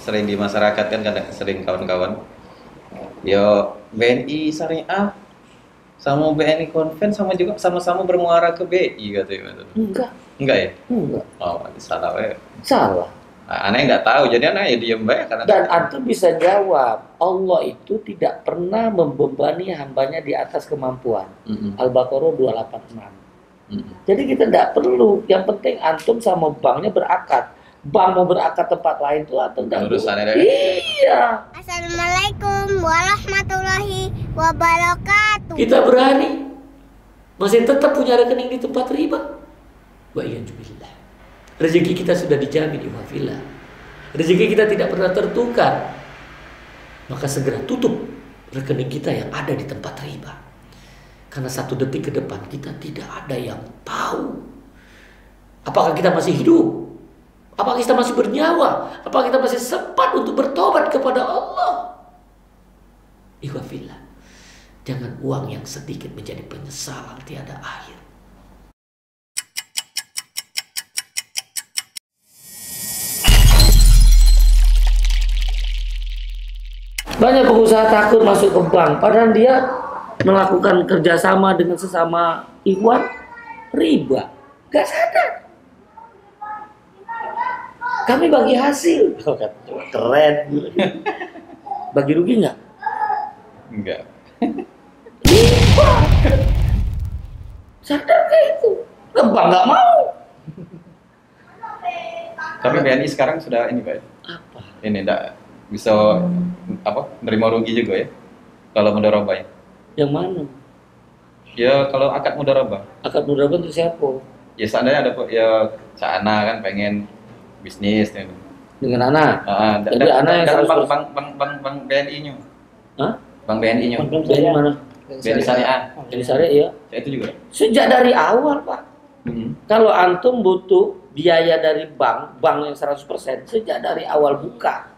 sering di masyarakat kan kadang sering kawan-kawan. Yo BNI Syariah sama BNI Konven sama juga sama-sama bermuara ke BI katanya. Enggak, Enggak ya? enggak. Oh, salah we. Salah. Aneh nggak tahu, jadi aneh ya diem baik karena Dan antum bisa jawab, Allah itu tidak pernah membebani hambanya di atas kemampuan. Al-Baqarah 286. Jadi kita tidak perlu, yang penting antum sama banknya berakad. Bank mau berakad tempat lain tuh atau enggak? Urusannya deh. Iya. Assalamualaikum warahmatullahi wabarakatuh. Kita berani masih tetap punya rekening di tempat riba. Wa iyyazubillah. Rezeki kita sudah dijamin iwafillah. Rezeki kita tidak pernah tertukar. Maka segera tutup rekening kita yang ada di tempat riba. Karena 1 detik ke depan kita tidak ada yang tahu. Apakah kita masih hidup? Apakah kita masih bernyawa? Apakah kita masih sempat untuk bertobat kepada Allah? Ikhwafillah. Jangan uang yang sedikit menjadi penyesalan tiada akhir. Banyak pengusaha takut masuk ke bank, padahal dia melakukan kerjasama dengan sesama ikhwan riba. Gak sadar. Kami bagi hasil. Keren. Bagi rugi nggak? Enggak. Riba. Sadar kayak itu. Bank nggak mau. Tapi BNI sekarang sudah ini Pak. Apa? Ini enggak bisa apa? Menerima rugi juga ya. Kalau mudharabah ya. Yang mana? Ya kalau akad mudharabah. Akad mudharabah itu siapa? Ya seandainya ada ya Cana kan pengen bisnis ya. Dengan anak. Jadi Dan anak yang bank BNI-nya. Hah? Bank BNI-nya. Dari mana? BNI Syariah. Dari Syariah ya. Saya itu juga. Sejak dari awal, Pak. Kalau antum butuh biaya dari bank yang 100% sejak dari awal buka.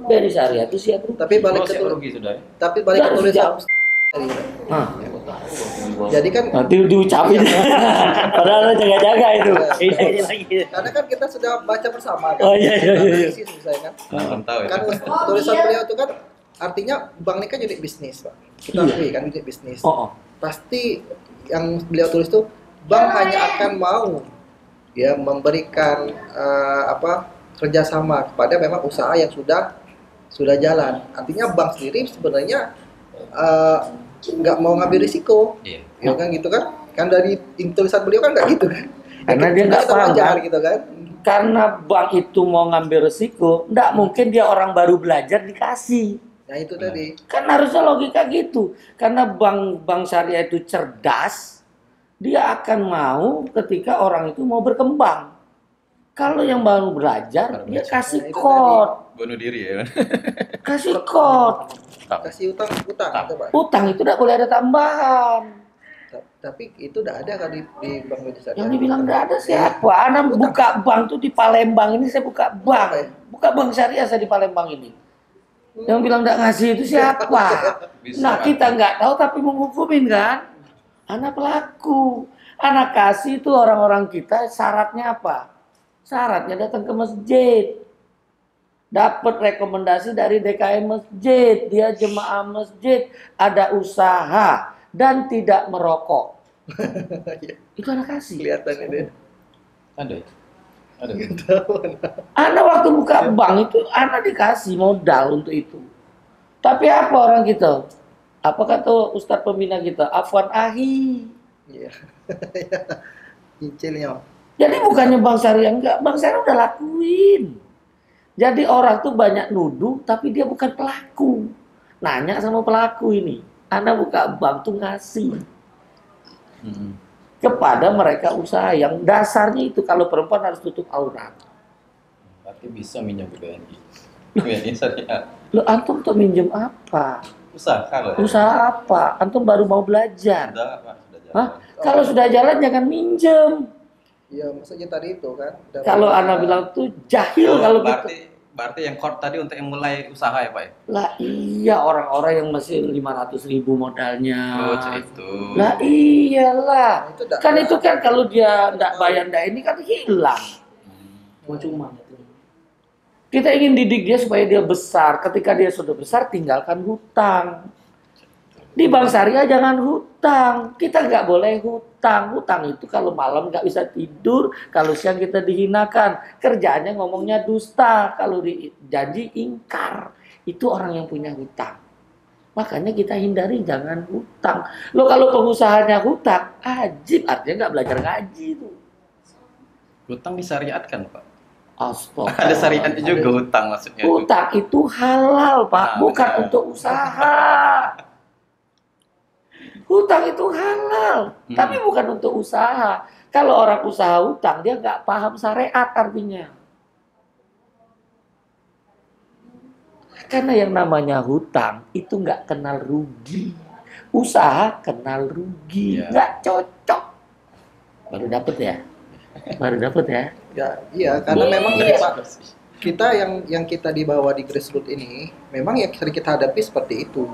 Dari Syariah itu siap. Tapi balik ke rugi sudah ya. Tapi balik ke tulisan. Nah, Jadi kan nanti diucapin. Padahal jaga-jaga itu. karena kan kita sudah baca bersama kan. Oh iya. Analisis misalnya kan. Belum tahu ya. Kan tulisan beliau itu kan artinya bank ini kan unit bisnis, Pak. Kita Iya. akui kan unit bisnis. Oh. Pasti yang beliau tulis itu bank hanya akan mau ya memberikan kerjasama kepada memang usaha yang sudah jalan. Artinya bank sendiri sebenarnya nggak mau ngambil risiko, Iya. ya kan gitu kan? Kan dari tulisan beliau kan nggak gitu kan? Karena dia nggak kita paham, wajar kan? gitu kan? Karena bank itu mau ngambil resiko, nggak mungkin dia orang baru belajar dikasih. Nah itu tadi. Kan harusnya logika gitu. Karena bank syariah itu cerdas, dia akan mau ketika orang itu mau berkembang. Kalau yang baru belajar, dia kasih Nah, itu code. Bunuh diri ya. Kasih code. Kasih utang itu, Pak. Utang itu tidak boleh ada tambahan. Tapi itu udah ada kan di Bank Indonesia. Yang dibilang nggak ada siapa? Anak buka bank tuh di Palembang ini, saya buka bank. Buka bank syariah saya di Palembang ini. Yang bilang nggak ngasih itu siapa? Nah kita nggak tahu tapi menghukumin kan? Anak pelaku. Anak kasih itu orang-orang kita syaratnya apa? Syaratnya datang ke masjid. Dapat rekomendasi dari DKM masjid. Dia jemaah masjid. Ada usaha. Dan tidak merokok. Itu anak kasih. Kelihatan ini. Ada. Anak waktu buka bank itu anak dikasih modal untuk itu. Tapi apa orang kita? Apa kata Ustadz pembina kita? Afwan ahi. Iya. Cicilnya. Jadi bukannya bank syariah enggak, bank syariah udah lakuin. Jadi orang tuh banyak nuduh tapi dia bukan pelaku. Nanya sama pelaku ini. Anda buka bank tuh ngasih kepada mereka usaha yang dasarnya itu kalau perempuan harus tutup aurat. Berarti bisa minjem ke BNI. BNI Syariah. Lo antum tuh minjem apa? Usaha kalau. Usaha apa? Antum baru mau belajar. Sudah, Pak, sudah jalan. Hah? Kalau sudah jalan jangan minjem. Iya, maksudnya tadi itu kan. Kalau anak bilang tuh jahil kalau gitu. Berarti yang core tadi untuk yang mulai usaha ya Pak ya? Lah iya orang-orang yang masih 500.000 modalnya. Oh, itu. Lah iyalah. Nah, itu Kan itu kan kalau dia nggak bayar ndak ini kan hilang. Cuma Kita ingin didik dia supaya dia besar. Ketika dia sudah besar, tinggalkan hutang. Di bank syariah jangan hutang. Kita nggak boleh hutang. Hutang itu kalau malam nggak bisa tidur, kalau siang kita dihinakan. Kerjaannya ngomongnya dusta, kalau janji ingkar. Itu orang yang punya hutang. Makanya kita hindari jangan hutang. Lo kalau pengusahanya hutang, ajib, artinya nggak belajar ngaji itu. Hutang disyariatkan, Pak. Astaga. Ada syariatnya juga hutang maksudnya. Hutang itu halal, Pak, Nah, bukan benar. untuk usaha. Hutang itu halal, tapi bukan untuk usaha. Kalau orang usaha hutang, dia nggak paham syariat artinya. Karena yang namanya hutang itu nggak kenal rugi. Usaha kenal rugi, Iya. nggak cocok. Baru dapet ya? Baru dapet ya? Ya, iya, karena memang Iya. ini Pak, kita yang kita dibawa di grassroots ini, memang yang sering kita hadapi seperti itu.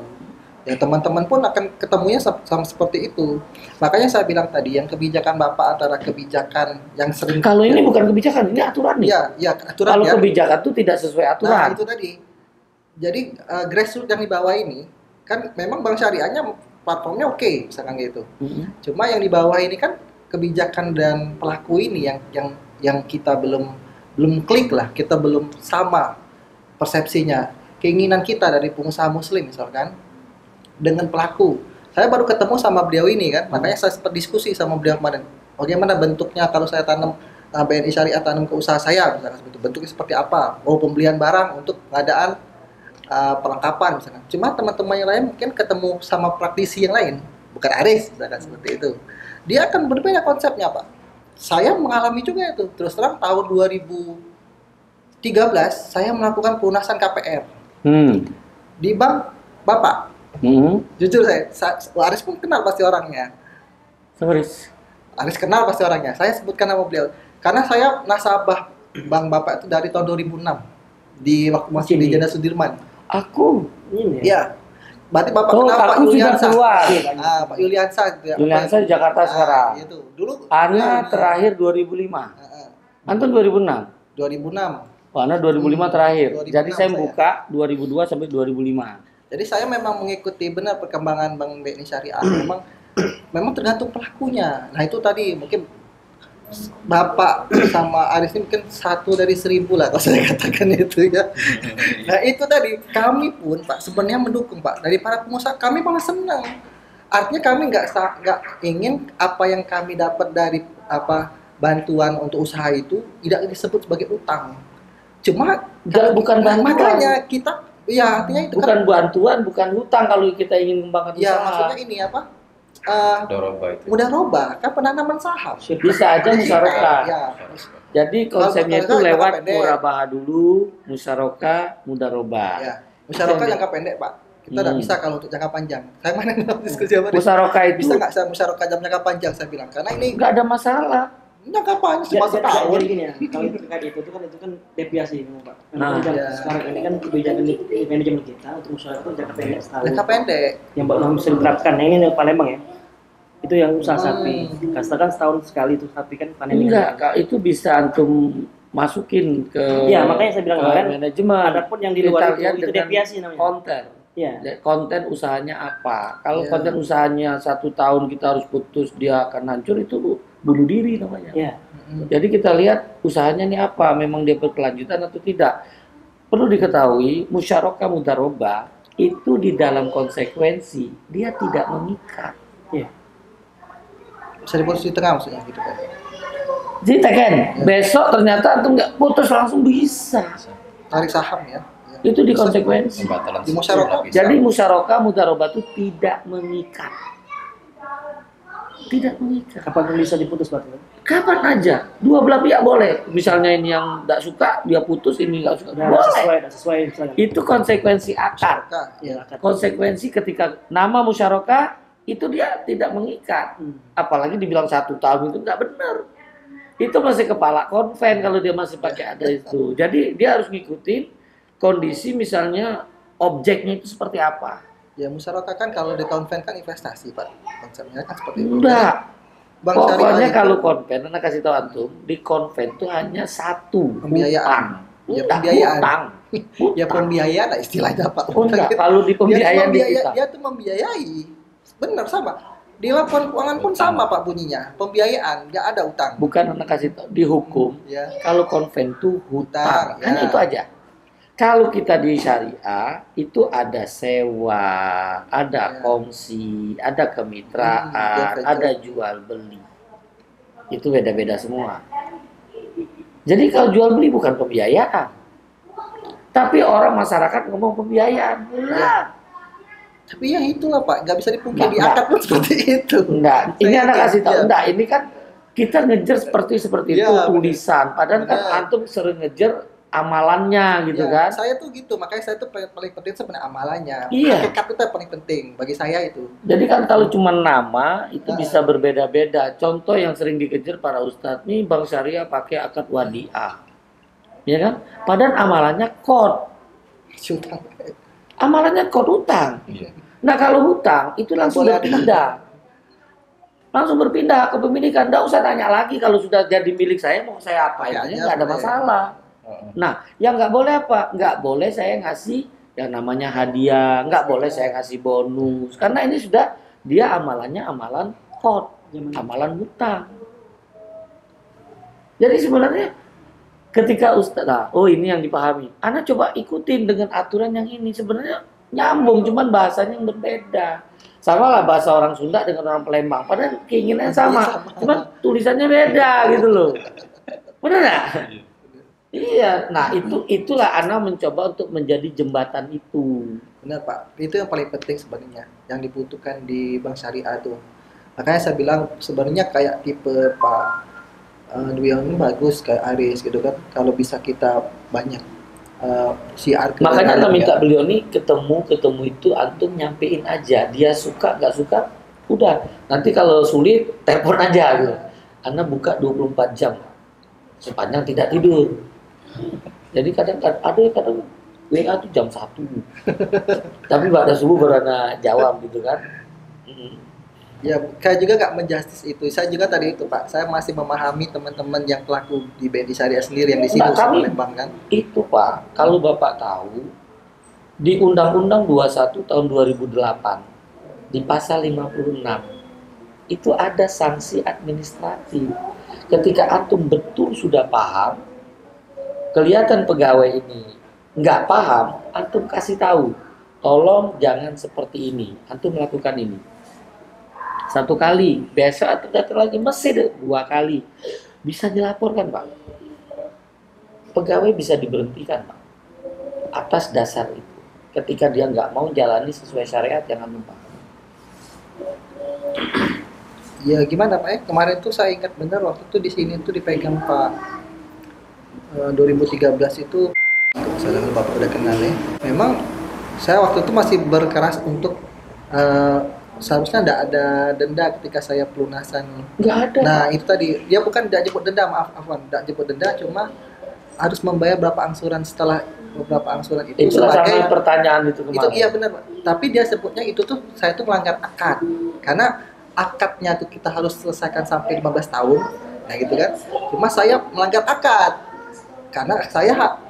Ya teman-teman pun akan ketemunya sama seperti itu. Makanya saya bilang tadi, yang kebijakan Bapak antara kebijakan yang sering... Kalau ini bukan kebijakan, ini aturan nih. Iya, iya, aturan Kalau ya. kebijakan itu tidak sesuai Nah, aturan. itu tadi. Jadi grassroots yang di bawah ini, kan memang bank syariahnya platformnya oke, misalkan gitu. Cuma yang di bawah ini kan kebijakan dan pelaku ini yang kita belum klik lah, kita belum sama persepsinya. Keinginan kita dari pengusaha muslim misalkan dengan pelaku. Saya baru ketemu sama beliau ini kan, makanya saya sempat diskusi sama beliau kemarin. Bagaimana bentuknya kalau saya tanam BNI Syariah tanam ke usaha saya, misalkan seperti itu. Bentuknya seperti apa? Oh, pembelian barang untuk pengadaan perlengkapan misalkan. Cuma teman-teman yang lain mungkin ketemu sama praktisi yang lain, bukan Aris misalkan seperti itu. Dia akan berbeda konsepnya, Pak. Saya mengalami juga itu. Terus terang tahun 2013 saya melakukan pelunasan KPR di bank Bapak. Jujur saya Aris pun kenal pasti orangnya. Aris. Aris kenal pasti orangnya. Saya sebutkan nama beliau karena saya nasabah bank Bapak itu dari tahun 2006 di waktu masih di Janda Sudirman. Aku. Iya. Berarti Bapak Oh, kenal Pak aku sudah Yuliansa. keluar. Pak Yuliansa gitu ya. Yuliansa di Jakarta sekarang. Itu. Dulu Ana terakhir 2005. Anton 2006. 2006. Oh, Ana 2005 terakhir. 2006 Jadi saya saya. buka 2002 sampai 2005. Jadi saya memang mengikuti benar perkembangan Bank BNI Syariah. memang tergantung pelakunya. Nah itu tadi mungkin Bapak sama Aris ini mungkin 1 dari 1000 lah kalau saya katakan itu ya. Nah itu tadi kami pun Pak sebenarnya mendukung Pak dari para pengusaha, kami malah senang. Artinya kami nggak ingin apa yang kami dapat dari bantuan untuk usaha itu tidak disebut sebagai utang. Cuma Bukan bantuan. makanya kita ya artinya itu Bukan bantuan, bukan hutang kalau kita ingin mengembangkan ya usaha. maksudnya ini Doroba itu. mudarobah kan penanaman saham. Bisa aja musyarakah. Ya. Jadi konsepnya itu Kalau lewat jangka pendek. murabaha dulu, musyarakah, mudarobah. Ya. Musyarakah Pendek. jangka pendek, Pak. Kita nggak bisa kalau untuk jangka panjang. Saya mana dalam diskusi apa nih? Musyarakah itu Bisa nggak saya musyarakah jangka panjang saya bilang karena ini nggak ada masalah. jangka panjang cuma setahun. Jadi gini ya, kalau terkait itu kan deviasi memang Pak. Nah, Memang ya. sekarang ini kan kebijakan di manajemen kita untuk masyarakat itu jangka pendek setahun. Jangka pendek. Yang belum bisa diterapkan. Yang ini yang Palembang ya. Itu yang usaha sapi. Katakan setahun sekali itu sapi kan panen. Enggak, Kak, itu bisa antum masukin ke Iya, makanya saya bilang ke kemarin, manajemen. adapun yang di luar Kita lihat itu dengan deviasi namanya. konten. Iya. Konten usahanya apa? Kalau Iya. konten usahanya 1 tahun kita harus putus, dia akan hancur, itu bunuh diri namanya. Iya. Jadi kita lihat usahanya ini apa, memang dia berkelanjutan atau tidak. Perlu diketahui, musyarakah mudarobah itu di dalam konsekuensi dia tidak mengikat. Iya. Bisa diputus di tengah maksudnya gitu Pak. Jadi kan, besok ternyata antum nggak putus langsung bisa. Tarik saham ya. Ya. Itu di konsekuensi. Pembatalan Di musyarakah. bisa. Jadi musyarakah mudarobah itu tidak mengikat. Tidak mengikat. Kapan bisa diputus Pak? Kapan aja, dua belah pihak boleh. Misalnya ini yang nggak suka, dia putus, ini nggak suka, Udah boleh. sesuai misalnya. Itu konsekuensi akar. Musyarakah. Iya, Ya. akad. Konsekuensi ketika nama musyarakah itu dia tidak mengikat. Apalagi dibilang 1 tahun itu nggak benar. Itu masih kepala konven kalau dia masih pakai ada itu. Jadi dia harus ngikutin kondisi misalnya objeknya itu seperti apa. Ya musyarakah kan kalau di konven kan investasi Pak. Konsepnya kan seperti itu. Enggak. Bank Pokoknya syariah itu kalau konven, anak kasih tahu antum, di konven itu hanya 1 Pembiayaan. hutang. Ya Enggak, pembiayaan. hutang. Ya pembiayaan lah istilahnya Pak. Oh enggak, kalau di pembiayaan di kita. Dia tuh membiayai. Benar sama. Di laporan keuangan pun sama Pak bunyinya. Pembiayaan, nggak ada utang. Bukan anak kasih tahu, di hukum Ya. kalau konven tuh hutang. Hutang, Kan ya. itu aja. Kalau kita di syariah itu ada sewa, ada Ya. kongsi, ada kemitraan, betul. ada jual beli. Itu beda-beda semua. Jadi kalau jual beli bukan pembiayaan. Tapi orang masyarakat ngomong pembiayaan. Enggak. Tapi ya itulah Pak, nggak bisa dipungkiri di Nggak. akad pun seperti itu. Enggak. Ini Saya anak yakin, kasih tahu. ya. Enggak, ini kan kita ngejar seperti itu Ya, benar. tulisan. Padahal kan Benar. antum sering ngejar amalannya gitu Ya, kan. Saya tuh gitu, makanya saya tuh paling penting sebenarnya amalannya. Iya. Hakikat itu yang paling penting bagi saya itu. Jadi kan kalau cuma nama itu Nah. bisa berbeda-beda. Contoh yang sering dikejar para ustadz nih, Bank Syariah pakai akad wadiah. Ya kan? Padahal amalannya kod. Sultan. Amalannya kod hutang. Iya. Nah, kalau hutang itu langsung boleh ada. berpindah. Langsung berpindah ke pemilikan. Nggak usah tanya lagi kalau sudah jadi milik saya mau saya apain. Pakai Ini aja, nggak ada boleh. masalah. Nah, yang nggak boleh apa? Nggak boleh saya ngasih yang namanya hadiah. Nggak boleh saya ngasih bonus. Karena ini sudah dia amalannya amalan kod. Amalan hutang. Jadi sebenarnya ketika Ustadz, nah, oh ini yang dipahami. Anda coba ikutin dengan aturan yang ini. Sebenarnya nyambung, cuman bahasanya yang berbeda. Sama lah bahasa orang Sunda dengan orang Palembang. Padahal keinginannya sama, cuman tulisannya beda gitu loh. Benar nggak? Iya. Nah itulah Anda mencoba untuk menjadi jembatan itu. Benar Pak, itu yang paling penting sebenarnya yang dibutuhkan di bank syariah tuh. Makanya saya bilang sebenarnya kayak tipe Pak Dwi ini bagus kayak Aris gitu kan. Kalau bisa kita banyak siar ke Makanya dalam, Anda minta ya. beliau nih ketemu itu antum nyampein aja. Dia suka nggak suka, udah. Nanti kalau sulit telepon aja gitu. Anda buka 24 jam sepanjang tidak tidur. Jadi kadang ada yang kadang WA tuh jam 1. Tapi pada subuh baru Anda jawab gitu kan. Ya, saya juga nggak menjustis itu. Saya juga tadi itu Pak, saya masih memahami teman-teman yang pelaku di BNI Syariah sendiri yang di sini Nah, kami- Palembang kan. Itu Pak, kalau Bapak tahu di Undang-Undang 21 tahun 2008 di pasal 56 itu ada sanksi administratif. Ketika antum betul sudah paham, kelihatan pegawai ini nggak paham, antum kasih tahu, tolong jangan seperti ini, antum melakukan ini. 1 kali, besok antum datang lagi masih 2 kali, bisa dilaporkan Pak. Pegawai bisa diberhentikan Pak atas dasar itu. Ketika dia nggak mau jalani sesuai syariat yang antum paham. Ya gimana Pak? Kemarin tuh saya ingat benar waktu itu di sini tuh dipegang Pak 2013 itu kalau saya Bapak udah kenal ya. Memang saya waktu itu masih berkeras untuk seharusnya tidak ada denda ketika saya pelunasan. Nggak ada. Nah itu tadi dia bukan tidak jemput denda, afwan, tidak jemput denda, cuma harus membayar berapa angsuran setelah beberapa angsuran itu Itulah sebagai sama pertanyaan itu itu kemarin. iya benar Pak. Tapi dia sebutnya itu tuh saya tuh melanggar akad karena akadnya tuh kita harus selesaikan sampai 15 tahun, nah gitu kan. Cuma saya melanggar akad karena saya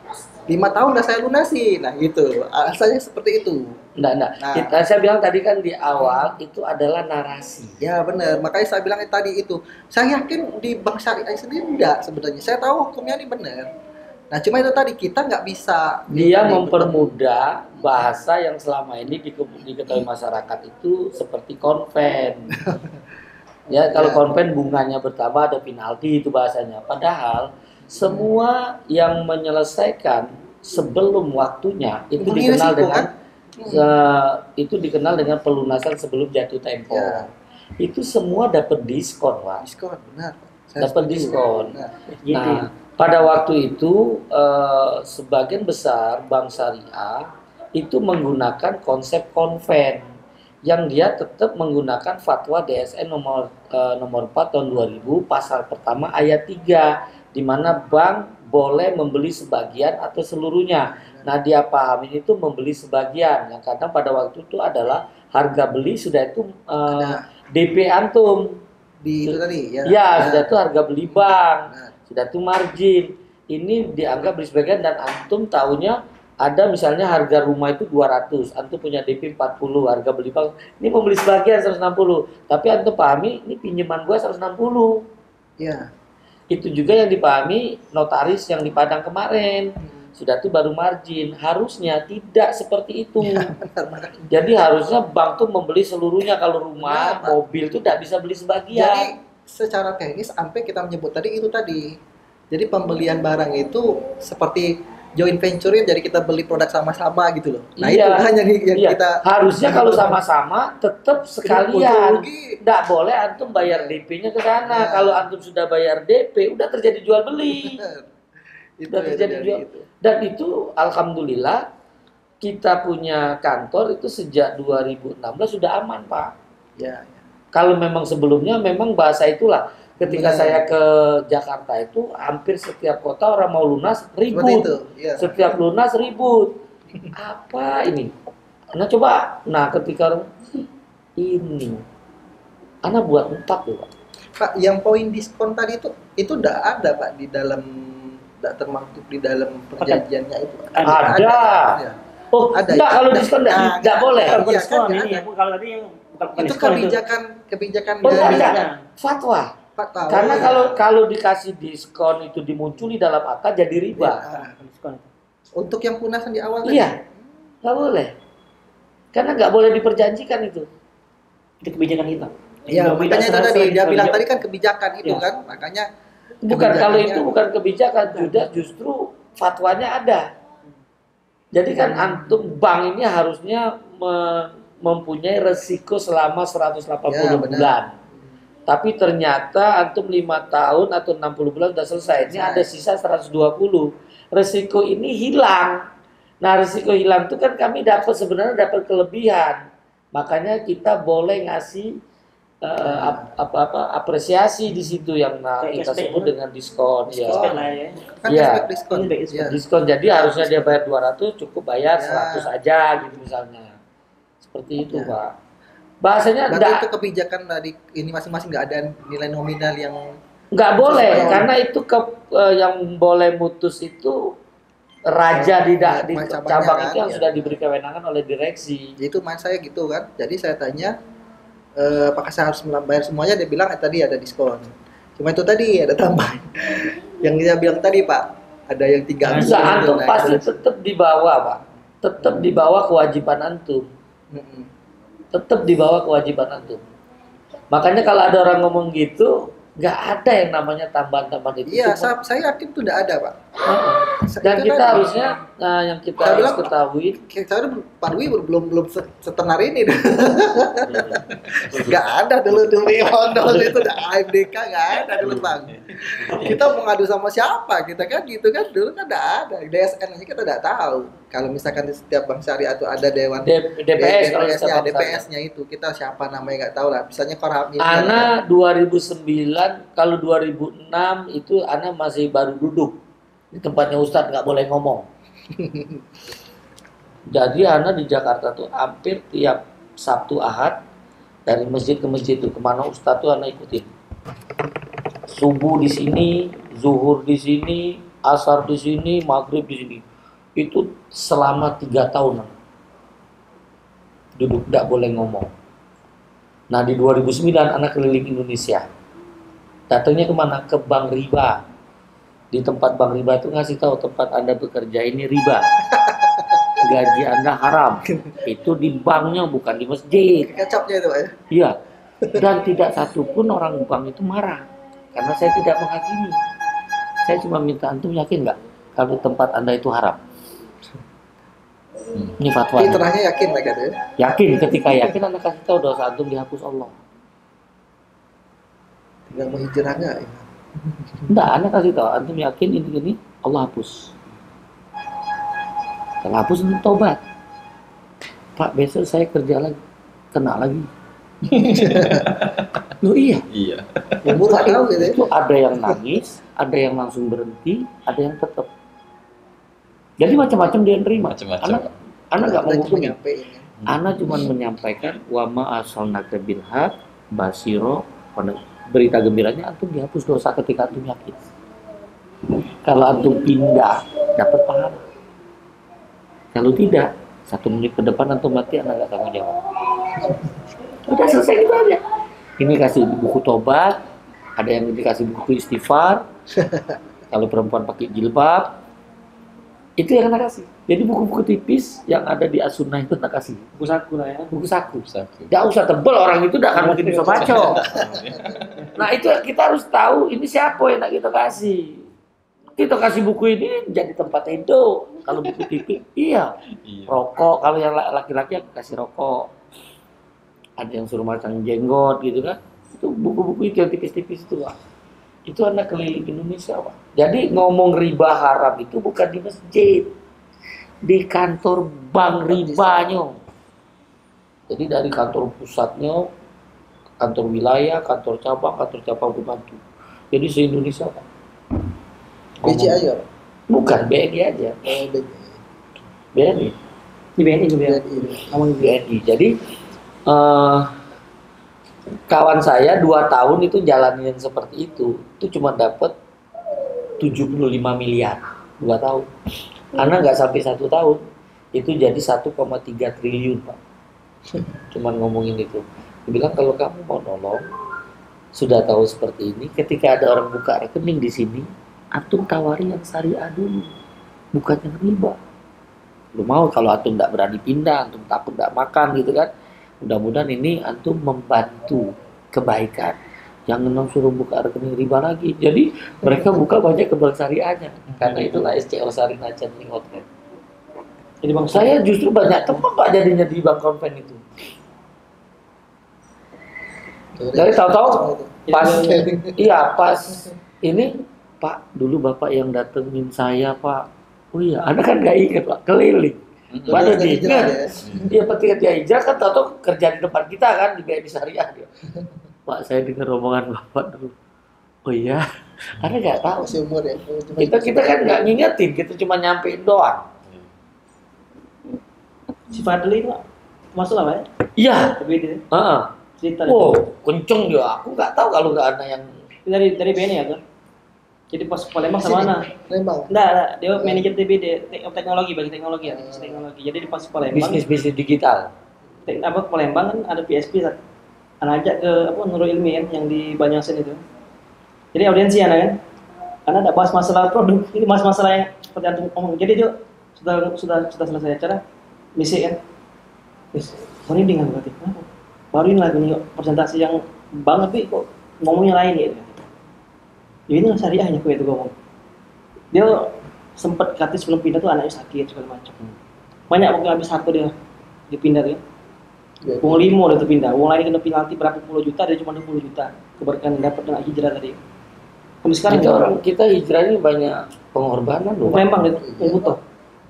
5 tahun udah saya lunasi, nah gitu. Alasannya seperti itu. Nggak. Nah. Saya bilang tadi kan di awal itu adalah narasi. Ya benar, makanya saya bilang tadi itu. Saya yakin di bank syariah sendiri enggak sebenarnya. Saya tahu hukumnya ini benar. Nah cuma itu tadi kita nggak bisa. Dia mempermudah bahasa yang selama ini diketahui masyarakat itu seperti konven. Ya kalau Ya. konven bunganya bertambah ada penalti itu bahasanya. Padahal semua yang menyelesaikan sebelum waktunya itu Ini dikenal risiko, dengan kan? itu dikenal dengan pelunasan sebelum jatuh tempo. Ya. Itu semua dapat diskon, Pak. Diskon benar. Pak. Saya Dapat setuju. diskon. Nah, Gitu. Nah, pada waktu itu sebagian besar bank syariah itu menggunakan konsep konven yang dia tetap menggunakan fatwa DSN nomor 4 tahun 2000 pasal pertama ayat 3 di mana bank boleh membeli sebagian atau seluruhnya. Nah, dia pahamin itu membeli sebagian yang kadang pada waktu itu adalah harga beli sudah itu Ada. DP antum. di itu tadi ya. Ya, Nah, sudah itu harga beli bank. benar. Sudah itu margin. ini dianggap beli sebagian dan antum tahunya ada misalnya harga rumah itu 200, antum punya DP 40, harga beli bank ini mau beli sebagian 160, tapi antum pahami ini pinjaman gua 160. Iya. Itu juga yang dipahami notaris yang di Padang kemarin. Sudah itu baru margin. Harusnya tidak seperti itu. Ya, benar. Jadi harusnya bank tuh membeli seluruhnya. Kalau rumah, Benar, Pak. mobil tuh tidak bisa beli Jadi sebagian. secara teknis sampai kita menyebut tadi itu tadi. Jadi pembelian barang itu seperti joint venture, jadi kita beli produk sama-sama gitu loh. Nah Iya. itu kan yang Iya. kita Harusnya kalau sama-sama tetap sekalian. rugi. Tidak boleh antum bayar DP-nya ke sana. Nah. Kalau antum sudah bayar DP, udah terjadi jual beli. Benar. Itu Udah yang terjadi terjadi jual. itu. Dan itu alhamdulillah kita punya kantor itu sejak 2016 sudah aman, Pak. Ya, Kalau memang sebelumnya memang bahasa itulah. Ketika Benar. saya ke Jakarta itu hampir setiap kota orang mau lunas seperti ribut. itu. Iya. Setiap lunas ribut. Apa ini? Nah coba, nah ketika orang ini, Ana buat 4 loh, Pak. Pak, yang poin diskon tadi itu udah ada Pak di dalam, tidak termaktub di dalam perjanjiannya itu. Ada. Ya. Oh, Ada, enggak, itu kalau ada. diskon Nah, enggak boleh. Iya, Bukan kan, diskon nggak ini, ada. kalau tadi yang bukan Itu diskon kebijakan Oh, dari enggak. Iya. Fatwa. Pak tahu. Karena kalau dikasih diskon itu dimunculi dalam akad jadi riba. Ah, Bukan diskon. untuk yang punasan di awal tadi. Iya, nggak boleh. Karena nggak boleh diperjanjikan itu. Itu kebijakan kita. Iya, Yang makanya itu tidak tadi dia sesuai bilang dengan tadi kan kebijakan itu Iya. kan, makanya Bukan kalau kebijakannya- itu bukan kebijakan, sudah justru fatwanya ada. Jadi kan antum bank ini harusnya mempunyai resiko selama 180 Ya, benar. bulan. Tapi ternyata antum 5 tahun atau 60 bulan sudah selesai. Ini Selesai. ada sisa 120. Resiko ini hilang. Nah, resiko hilang itu kan kami sebenarnya dapat kelebihan. Makanya kita boleh ngasih apresiasi di situ yang kita Cashback, sebut ya? dengan diskon ya. Diskon lah ya. kan Iya. cashback diskon. Cashback diskon. Iya. Diskon jadi harusnya dia bayar 200 cukup bayar Ya. 100 aja gitu misalnya. Seperti itu, Ya. Pak. Bahasanya Berarti enggak itu kebijakan dari ini masing-masing nggak ada nilai nominal yang boleh Sesuai. karena itu yang boleh mutus itu raja di Cabangnya cabang kan, itu yang ya. sudah diberi kewenangan oleh direksi. itu main saya gitu kan. Jadi saya tanya apakah saya harus bayar semuanya, dia bilang tadi ada diskon. Cuma itu tadi ada tambahan. Yang dia bilang tadi Pak, ada yang 3 Enggak, antum pasti tetap di bawah, Pak. Tetap di bawah kewajiban antum. Tetap di bawah kewajiban antum. Makanya kalau ada orang ngomong gitu, nggak ada yang namanya tambahan-tambahan itu. Iya, Semua- saya yakin itu udah ada Pak. Heeh. Dan Itu kita tadi. harusnya, yang kita Saya harus bilang, ketahui, Saya Pak Dwi belum setenar ini deh. Nggak ada dulu ondol itu udah AMDK nggak ada dulu Bang. Kita mau ngadu sama siapa? Kita kan gitu kan dulu kan nggak ada. DSN aja kita nggak tahu. Kalau misalkan di setiap bank syariah itu ada dewan DPS kalau kita DPS-nya, bangsa. DPS-nya itu kita siapa namanya nggak tahu lah. Misalnya Korhab Ana 2009, kalau 2006 itu Ana masih baru duduk di tempatnya Ustadz, nggak boleh ngomong. Jadi Ana di Jakarta tuh hampir tiap Sabtu Ahad dari masjid ke masjid itu kemana Ustadz tuh Ana ikutin. Subuh di sini, zuhur di sini, asar di sini, maghrib di sini. Itu selama 3 tahun Ana. Duduk nggak boleh ngomong. Nah di 2009 anak keliling Indonesia. Datangnya kemana? Ke Bank Riba. Di tempat Bank Riba itu ngasih tahu tempat Anda bekerja ini riba. Gaji Anda haram. Itu di banknya bukan di masjid. kecapnya itu Pak ya. Iya. Dan tidak satupun orang bank itu marah. Karena saya tidak menghakimi. Saya cuma minta antum yakin nggak kalau tempat Anda itu haram. Ini fatwa. Ini terakhir yakin mereka tuh. Ya. Yakin, ketika yakin Anda kasih tahu dosa antum dihapus Allah. Tinggal mau hijrah nggak? Ya. Enggak, Anda kasih tahu antum yakin ini Allah hapus. Kalau hapus antum tobat. Pak, besok saya kerja lagi. Kena lagi. Loh iya. Iya. Umur nggak tahu gitu ya. Itu ada yang nangis, ada yang langsung berhenti, ada yang tetap. Jadi macam-macam dia nerima. Macam-macam. Anak nggak Kita cuma menghukumi. nyampein, ya. Ana cuma menyampaikan wa ma arsalnaka bil haq basiro, berita gembiranya antum dihapus dosa ketika antum yakin. Kalau antum pindah, dapat pahala. Kalau tidak, 1 menit ke depan antum mati, anak nggak tanggung jawab. Udah selesai gitu aja. Ini kasih buku tobat, ada yang dikasih buku istighfar. Kalau perempuan pakai jilbab, itu yang anak kasih. Jadi buku-buku tipis yang ada di As-Sunnah itu anak kasih. Buku saku lah ya. Buku saku. Nggak usah tebel, orang itu nggak akan mungkin bisa baca. Nah itu kita harus tahu ini siapa yang nak kita kasih. Kita kasih buku ini jadi tempat hidup. Kalau buku tipis, iya. Rokok, kalau yang laki-laki aku kasih rokok. Ada yang suruh masang jenggot gitu kan. Itu buku-buku itu yang tipis-tipis itu Pak. Itu anak keliling Indonesia Pak. Jadi ngomong riba haram itu bukan di masjid. Di kantor bank ribanya. Jadi dari kantor pusatnya, kantor wilayah, kantor cabang pembantu. Jadi se-Indonesia Pak. BCA ya? Bukan, BNI aja. BNI. Di BNI juga. BNI. Jadi kawan saya 2 tahun itu jalanin seperti itu cuma dapat 75 miliar 2 tahun. Anak nggak sampai 1 tahun itu jadi 1,3 triliun Pak. Cuman ngomongin itu. Dia bilang kalau kamu mau nolong, sudah tahu seperti ini, ketika ada orang buka rekening di sini, antum tawari yang syariah dulu, bukan yang riba. Lu mau kalau antum nggak berani pindah, antum takut nggak makan gitu kan. Mudah-mudahan ini antum membantu kebaikan. Jangan suruh buka rekening riba lagi. Jadi mereka buka banyak ke bank syariahnya. Karena itulah SCO Syariah Nacan Hotel. Jadi bang Saya justru banyak teman Pak jadinya di bank konven itu. Jadi tahu-tahu pas pas ini Pak dulu Bapak yang datengin saya Pak. Oh iya, Anda kan nggak ingat Pak, keliling. Pada diingat, dia ketika dia hijrah kan tahu kerja di depan kita kan di BNI Syariah dia. Pak saya dengar omongan Bapak dulu. Oh iya, Anda nggak tahu. Umur ya. Kita kan nggak ngingetin, kita cuma nyampein doang. si Fadli itu masuk apa ya? Iya. Begitu. Cerita. Wow, kenceng dia. Aku nggak tahu kalau nggak ada yang dari BNI ya tuh. Jadi pas Palembang sama mana? Palembang. Enggak, dia manajer TBD, teknologi, bagi teknologi ya, teknologi. Jadi di pas Palembang bisnis digital. Palembang kan ada PSP kan. Anak ajak ke Nurul Ilmi kan yang di Banjarmasin itu. Jadi audiensi anak kan. Karena ada bahas masalah produk, ini bahas masalah yang seperti antum ngomong. Jadi dia sudah selesai acara, misi kan. Sorry dengan berarti. Baru ini lagi nih presentasi yang banget tapi kok ngomongnya lain gitu. Ya ini syariahnya kue itu ngomong. Dia sempat kata sebelum pindah tuh anaknya sakit segala macam. Banyak waktu habis satu dia dipindah tuh. Uang 5 udah terpindah. Uang lain kena penalti berapa puluh juta, dia cuma 20 juta. Keberkahan dapat dengan hijrah tadi. Sampai sekarang kita hijrah ini banyak pengorbanan loh. Palembang itu butuh.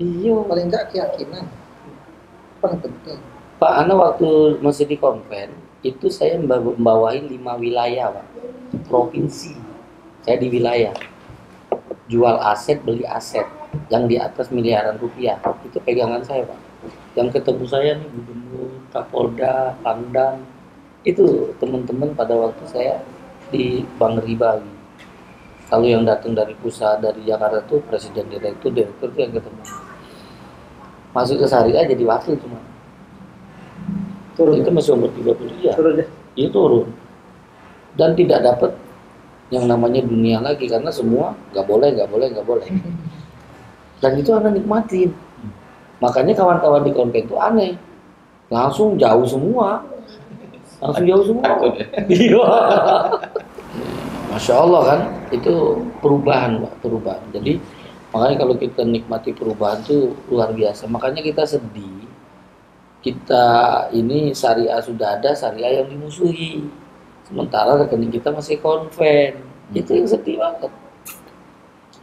Iya. Paling enggak keyakinan. Paling penting. Pak Ana waktu masih di konven itu saya membawahi 5 wilayah Pak. Provinsi. Saya di wilayah jual aset, beli aset yang di atas miliaran rupiah. Itu pegangan saya Pak. Yang ketemu saya nih Gubernur, Kapolda, Pangdam. Itu teman-teman pada waktu saya di Bank Riba. Kalau yang datang dari pusat, dari Jakarta tuh presiden direktur tuh yang ketemu. Masuk ke syariah jadi wakil cuma. Turun. Itu masih umur 30 ya. Turun deh. Iya turun. Dan tidak dapat yang namanya dunia lagi karena semua nggak boleh. Dan itu anak nikmatin. Makanya kawan-kawan di konven itu aneh. Langsung jauh semua. Iya. Masya Allah kan, itu perubahan Pak, perubahan. Jadi makanya kalau kita nikmati perubahan itu luar biasa. Makanya kita sedih. Kita ini syariah sudah ada, syariah yang dimusuhi. Sementara rekening kita masih konven. Itu yang sedih banget.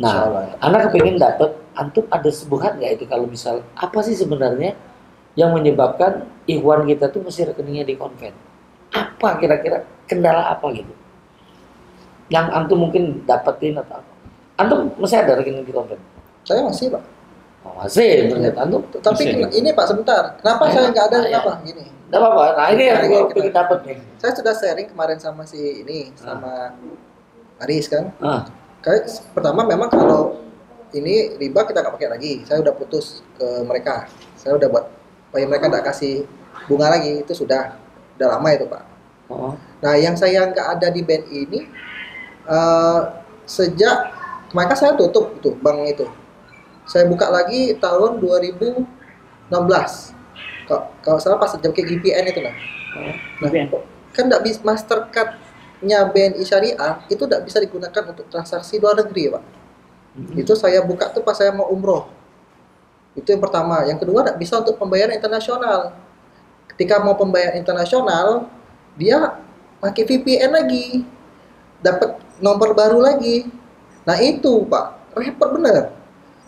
Nah, anak kepingin dapat, antum ada sebuah nggak itu kalau misal apa sih sebenarnya yang menyebabkan ikhwan kita tuh masih rekeningnya di konven? Apa kira-kira kendala apa gitu? Yang antum mungkin dapetin atau apa? Antum masih ada rekening di konven? Saya masih Pak. Oh, masih ternyata antum. Tapi ini Pak sebentar, kenapa saya nggak ada? Kenapa? Gini. Nggak apa-apa. Nah ini yang gue pengen dapet nih. Saya sudah sharing kemarin sama si ini sama Aris kan. Kayak pertama memang kalau ini riba kita nggak pakai lagi. Saya udah putus ke mereka. Saya udah buat supaya mereka nggak kasih bunga lagi. Itu udah lama itu Pak. Oh. Nah yang saya nggak ada di BNI ini sejak kemarin saya tutup itu bank itu. Saya buka lagi tahun 2016. Kalau salah pas jam kayak GPN itu nah. Nah, GPN. kan nggak bisa Mastercard-nya BNI Syariah itu nggak bisa digunakan untuk transaksi luar negeri Pak. Itu saya buka tuh pas saya mau umroh. Itu yang pertama. Yang kedua nggak bisa untuk pembayaran internasional. Ketika mau pembayaran internasional, dia pakai VPN lagi, dapat nomor baru lagi. Nah itu Pak, repot bener.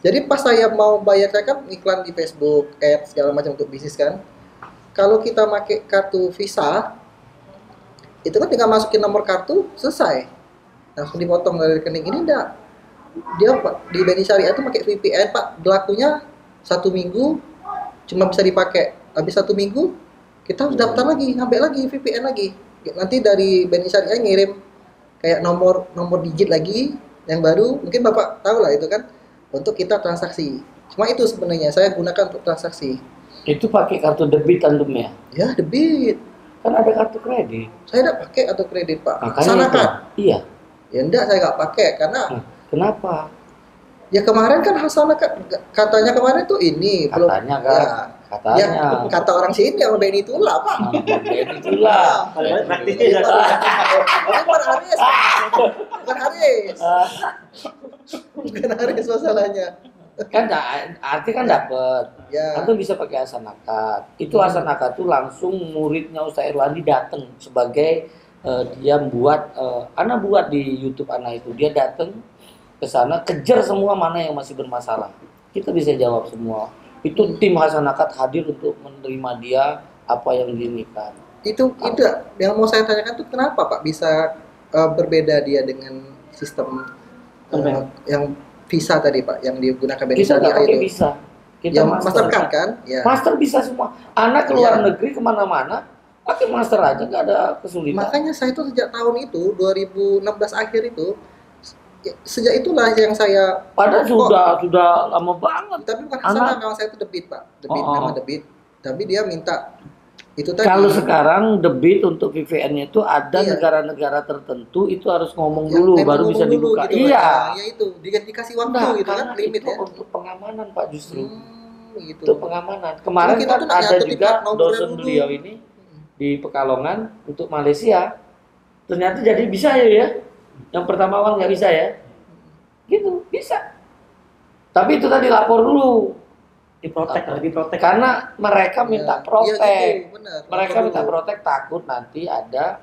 Jadi pas saya mau bayar, saya kan iklan di Facebook, ads segala macam untuk bisnis kan. Kalau kita pakai kartu Visa, itu kan tinggal masukin nomor kartu, selesai. Langsung dipotong dari rekening. Ini enggak. Dia Pak, di BNI Syariah itu pakai VPN Pak, berlakunya 1 minggu, cuma bisa dipakai. Habis 1 minggu, kita harus daftar lagi, ngambil lagi VPN lagi. Nanti dari BNI Syariah ngirim kayak nomor digit lagi yang baru, mungkin Bapak tahu lah itu kan, untuk kita transaksi. Cuma itu sebenarnya saya gunakan untuk transaksi. Itu pakai kartu debit antumnya? Ya debit. Kan ada kartu kredit. Saya tidak pakai atau kredit Pak. Makanya Sana itu. kan? Iya. Ya enggak, saya nggak pakai karena Kenapa? ya kemarin kan Hasanah katanya kemarin tuh ini Katanya kan. ya, Katanya. ya kata orang sini yang BNI itulah Pak. Itulah. Kalau praktisnya Bukan Haris, bukan Haris, bukan Haris masalahnya. Kan arti kan dapat. Ya. Antum bisa pakai Hasanakad. Itu Hasanakad tuh langsung muridnya Ustaz Irwandi datang sebagai dia anak buat di YouTube anak itu. Dia datang ke sana kejar semua mana yang masih bermasalah. Kita bisa jawab semua. Itu tim Hasanakad hadir untuk menerima dia apa yang diinginkan. Itu yang mau saya tanyakan tuh kenapa Pak bisa berbeda dia dengan sistem yang Visa tadi Pak yang digunakan BNI Kita nggak Syariah pakai itu. Visa. Kita Yang Mastercard kan? Ya. Master bisa semua. Anak keluar Iya. negeri kemana-mana pakai Master aja, nggak ada kesulitan. Makanya saya itu sejak tahun itu 2016 akhir itu sejak itulah yang saya Padahal sudah lama banget. tapi bukan Hasanah, memang saya itu debit Pak. Debit memang debit. Tapi dia minta itu tadi. Kalau sekarang debit untuk VPN-nya itu ada Iya. negara-negara tertentu itu harus ngomong yang dulu memang baru ngomong bisa dulu dibuka. gitu, Iya. Pak. Ya itu dikasih waktu Nah, gitu kan karena limit itu ya. untuk pengamanan Pak justru. Gitu. Untuk pengamanan. Kemarin Cuma kita kan tuh nggak ada nyatet di juga plat nomornya dosen dulu. beliau ini di Pekalongan untuk Malaysia. Ternyata jadi bisa ya. Yang pertama awal nggak bisa ya. Gitu, bisa. Tapi itu tadi lapor dulu. diprotek. Karena mereka minta Iya, protek. gitu, benar. Mereka Lapor minta dulu. protek takut nanti ada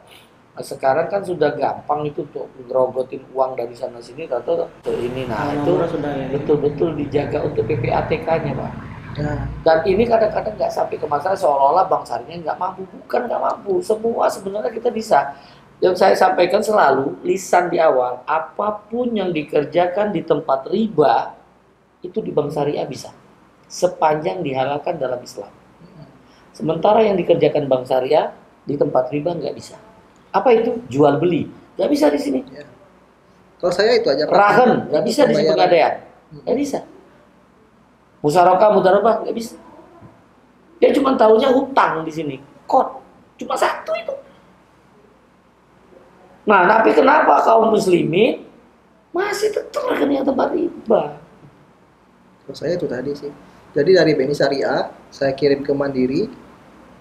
sekarang kan sudah gampang itu untuk ngerogotin uang dari sana sini atau ke ini. Nah, itu Sudah ya. betul-betul dijaga untuk PPATK-nya, Pak. Nah, Dan ini kadang-kadang nggak sampai ke masalah seolah-olah Bank Syariah nggak mampu. Bukan nggak mampu, semua sebenarnya kita bisa. Yang saya sampaikan selalu, lisan di awal, apapun yang dikerjakan di tempat riba, itu di Bank Syariah bisa. Sepanjang dihalalkan dalam Islam. Sementara yang dikerjakan Bank Syariah, di tempat riba nggak bisa. Apa itu? Jual beli. Nggak bisa di sini. kalau saya itu aja Pak. Rahen, nggak bisa di sini Pembayaran. pegadaian. Nggak bisa. Mudarabah, nggak bisa. Dia cuma tahunya hutang di sini. Kod. Cuma satu itu. Nah, tapi kenapa kaum muslimin masih tetap rekening tempat riba? Kalau saya itu tadi sih. Jadi dari BNI Syariah saya kirim ke Mandiri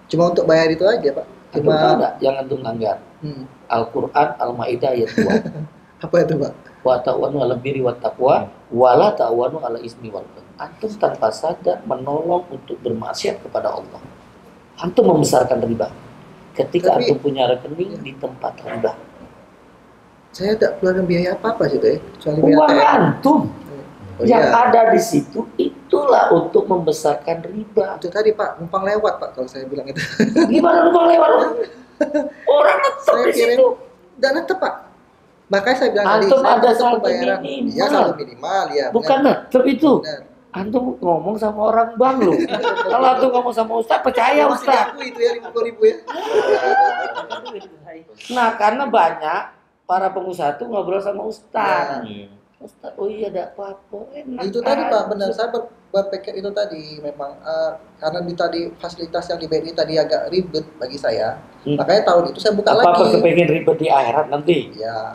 cuma untuk bayar itu aja Pak. Antum tahu Cuma nggak yang antum langgar? Al-Quran Al-Maidah ayat 2. apa itu Pak? Wa ta'awanu 'alal birri wat taqwa wa la ta'awanu 'alal ismi wal 'udwan. Antum tanpa sadar menolong untuk bermaksiat kepada Allah. Antum membesarkan riba. Ketika Tapi- antum punya rekening di tempat riba. Saya tidak keluarkan biaya apa-apa sih ya, kecuali biaya Uang ATM. antum Oh, yang iya. ada di situ itulah untuk membesarkan riba. Itu tadi Pak, numpang lewat Pak kalau saya bilang itu. Gimana numpang lewat? Orang tetap Saya di kirim situ. dan tetap Pak. Makanya saya bilang tadi, Antum saya ada tetap saldo pembayaran. minimal. Iya, saldo minimal ya. Bukan benar. tetap itu. Benar. Antum ngomong sama orang bank loh. Kalau antum ngomong sama Ustaz, percaya Masih Ustaz. aku itu ya 50.000 ya. Nah, karena banyak para pengusaha tuh ngobrol sama Ustaz. Ustaz, oh iya ada apa-apa, enak Itu tadi Pak, aja. benar. Saya berpikir itu tadi memang karena di tadi fasilitas yang di BNI tadi agak ribet bagi saya. Makanya tahun itu saya buka Apa lagi. kepengen ribet di akhirat nanti? Ya.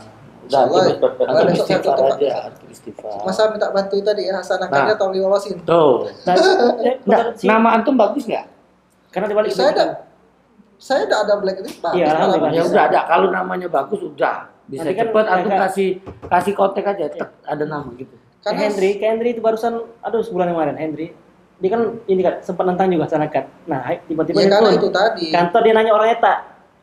Udah, Insyaallah. antum Besok saya istighfar tutup, Pak. aja, antum istighfar. Masa minta bantu tadi ya, hasanah Nah. tolong diwawasin. Tuh. Nah, Nah, nama antum bagus nggak? karena dibalik Saya ada blacklist Pak. Iya, alhamdulillah. Ya udah ada. Kalau namanya bagus udah bisa Nanti kan cepet. Antum agak- kasih kontak aja. Tek, ada nama gitu. Karena Henry itu barusan, aduh sebulan kemarin Henry, dia kan ini kan sempat nantang juga masyarakat. Nah tiba-tiba ya dia karena turun. itu tadi. Kantor dia nanya orang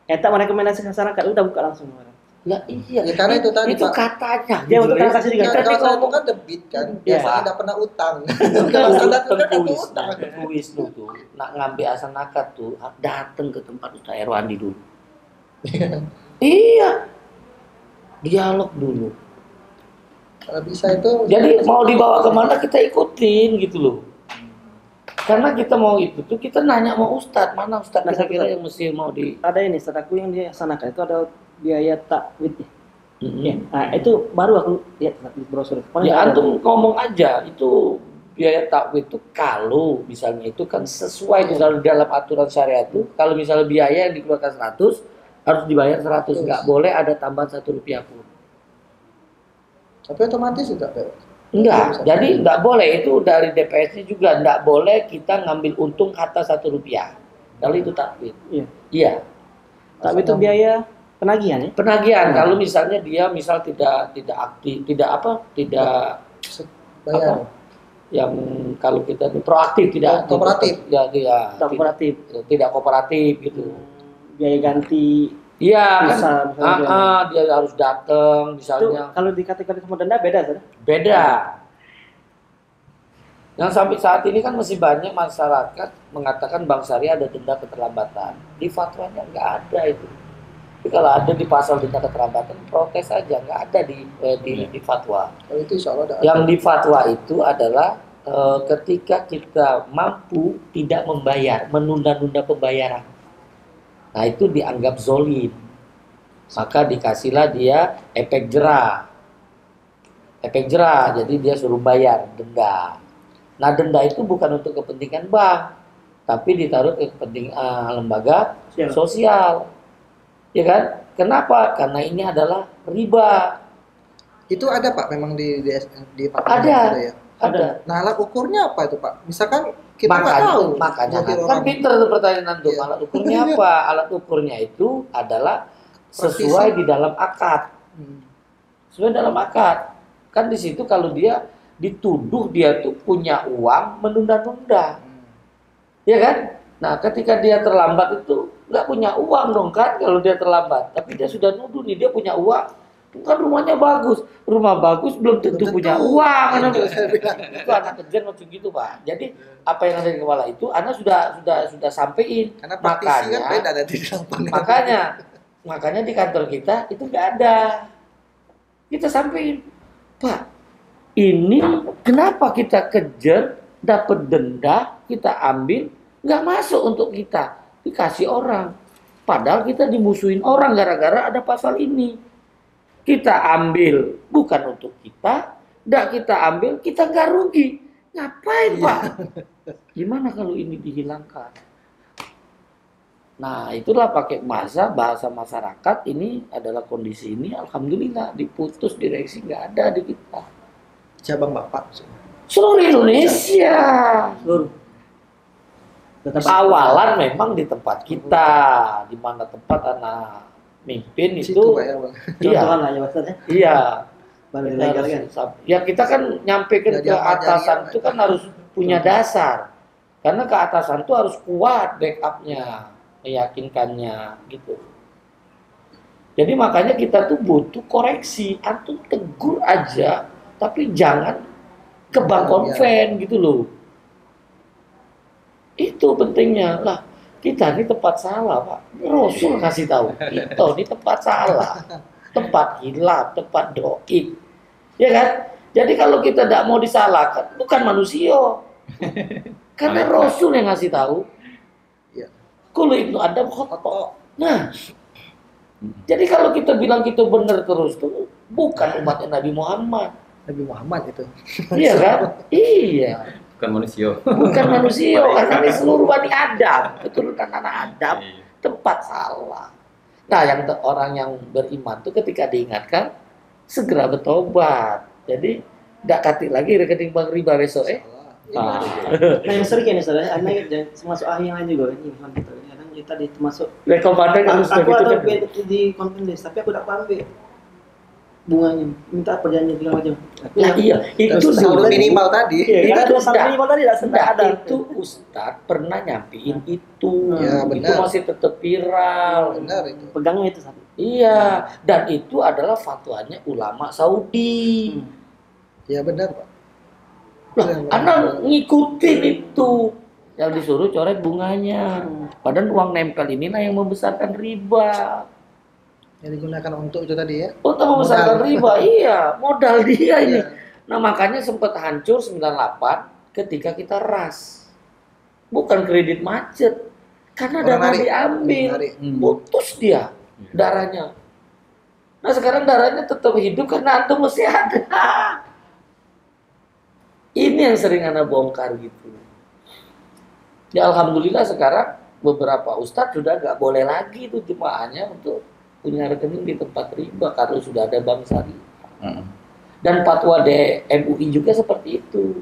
Eta merekomendasi masyarakat, udah buka langsung kemarin. Lah iya. Ya, karena itu tadi, Itu Pak. katanya. Dia gitu untuk ya. transaksi juga. Kan Kita kalau saya itu ngomong kan debit kan, Iya. biasanya tidak pernah utang. Kalau Kalau standar itu kan Tengku utang. Wisnu tuh nak ngambil asal nakat tuh datang ke tempat Ustaz Erwandi dulu. Iya. Dialog dulu. Kalau bisa itu. Jadi mau dibawa kemana kita ikutin gitu loh. Karena kita mau itu tuh kita nanya mau Ustadz, mana Ustadz Nah, kira-kira Ustadz. yang mesti mau di. Ada ini setaku yang dia laksanakan itu ada biaya takwid. Mm-mm. Ya, nah itu baru aku lihat di brosur. Pokoknya Ya ada. antum ngomong aja itu biaya takwid itu kalau misalnya itu kan sesuai di dalam aturan syariat itu kalau misalnya biaya yang dikeluarkan 100 harus dibayar 100, nggak boleh ada tambahan 1 rupiah pun. Tapi otomatis juga Pak. Enggak, jadi enggak boleh itu dari DPS-nya juga enggak boleh kita ngambil untung kata 1 rupiah. Kalau itu takwid. Iya. Iya. Takwid itu biaya penagihan ya. Penagihan kalau misalnya dia misal tidak aktif, tidak Bayar. yang kalau kita ini proaktif tidak Kooperatif. ya Tak kooperatif. tidak kooperatif gitu. Biaya ganti Iya Bisa, kan, misalnya. dia harus datang itu misalnya kalau dikategorikan sama denda beda kan? beda. Yang sampai saat ini kan masih banyak masyarakat mengatakan Bank Syariah ada denda keterlambatan. Di fatwanya nggak ada itu. Tapi kalau ada di pasal denda keterlambatan protes aja, nggak ada di fatwa. Kalau itu insya Allah ada. Yang di fatwa itu adalah ketika kita mampu tidak membayar, menunda-nunda pembayaran. Nah itu dianggap zolim. Maka dikasihlah dia efek jerah. Efek jerah, jadi dia suruh bayar denda. Nah denda itu bukan untuk kepentingan bank, tapi ditaruh ke kepentingan lembaga sosial. Ya kan? Kenapa? Karena ini adalah riba. Itu ada Pak memang di Pak. Ada. Ya? Ada. Nah alat ukurnya apa itu Pak? Misalkan kita nggak tahu. Makanya mobil kan orang. pinter tuh pertanyaan tuh. Iya. Alat ukurnya apa? Alat ukurnya itu adalah sesuai di dalam akad. Sesuai dalam akad. Kan di situ kalau dia dituduh dia tuh punya uang menunda-nunda. Ya kan? Nah, ketika dia terlambat itu nggak punya uang dong kan kalau dia terlambat. Tapi dia sudah nuduh nih dia punya uang. Kan rumahnya bagus. Rumah bagus belum tentu punya uang. Itu anak kecil macam gitu, Pak. Jadi apa yang ada di kepala itu anak sudah sampein. Karena praktisi kan beda dari lapangan. Makanya di kantor kita itu nggak ada. Kita sampein, Pak, ini kenapa kita kejar dapat denda, kita ambil, nggak masuk untuk kita, dikasih orang. Padahal kita dimusuhin orang gara-gara ada pasal ini. Kita ambil bukan untuk kita, nggak kita ambil, kita nggak rugi. Ngapain Pak? Gimana kalau ini dihilangkan? Nah itulah pakai bahasa masyarakat ini adalah kondisi ini. Alhamdulillah diputus direksi nggak ada di kita. Cabang Bapak. Seluruh Indonesia. Seluruh. Awalan memang di tempat kita, di mana tempat anak mimpin Situ, itu. Pak, ya, Bang. Iya. Contohan lah ya Ustaz ya. Iya. Baru Kita legal harus- kan. Ya kita kan nyampekan Jadi ke apa atasan jadinya, itu kan harus punya dasar. Karena ke atasan itu harus kuat backupnya, meyakinkannya gitu. Jadi makanya kita tuh butuh koreksi. Antum tegur aja, tapi jangan ke bank konven gitu loh. Itu pentingnya lah. Kita ini tempat salah Pak. Rasul kasih tahu. Kita ini tempat salah, tempat hilaf, tempat doib. Ya kan? Jadi kalau kita tidak mau disalahkan, bukan manusia. Karena Rasul yang ngasih tahu. Iya. Kullu ibnu Adam khata'. Nah, jadi kalau kita bilang kita benar terus tuh bukan umatnya Nabi Muhammad. Nabi Muhammad itu. Iya kan? Iya. Bukan manusia. Bukan manusia, karena ini seluruh Bani Adam, keturunan anak Adam, Iya. tempat salah. Nah, orang yang beriman tuh ketika diingatkan segera bertobat. Jadi tidak katik lagi rekening bank riba besok Salah. Nah yang sering ini saudara, anak termasuk ahli yang lain juga kan, ini kan gitu. Kadang kita tadi termasuk Rekomendasi harus aku begitu ada kan. di konten list, tapi aku tidak paham bunganya, minta perjanjian segala macam. Nah, iya, itu Terus saldo minimal tadi. Iya, Karena itu ada saldo enggak. minimal tadi tidak Enggak, ada. itu Ustadz pernah nyampiin itu. Ya, Itu benar. masih tetap viral. Benar itu. Pegangnya itu satu. Iya, dan itu adalah fatwanya ulama Saudi. Ya benar, Pak. Lah, Anda ngikutin itu. Yang disuruh coret bunganya. Padahal uang nempel inilah yang membesarkan riba. Yang digunakan untuk itu tadi ya. Untuk membesarkan Modal. riba, iya. Modal dia ini. Iya. Nah, makanya sempat hancur 98 ketika kita ras. Bukan kredit macet. Karena Orang dana narik. diambil. Narik. Putus dia darahnya. Nah, sekarang darahnya tetap hidup karena antum masih ada. Ini yang sering anak bongkar gitu. Ya alhamdulillah sekarang beberapa ustadz sudah nggak boleh lagi itu jemaahnya untuk punya rekening di tempat riba karena sudah ada bank syariah. Dan fatwa MUI juga seperti itu.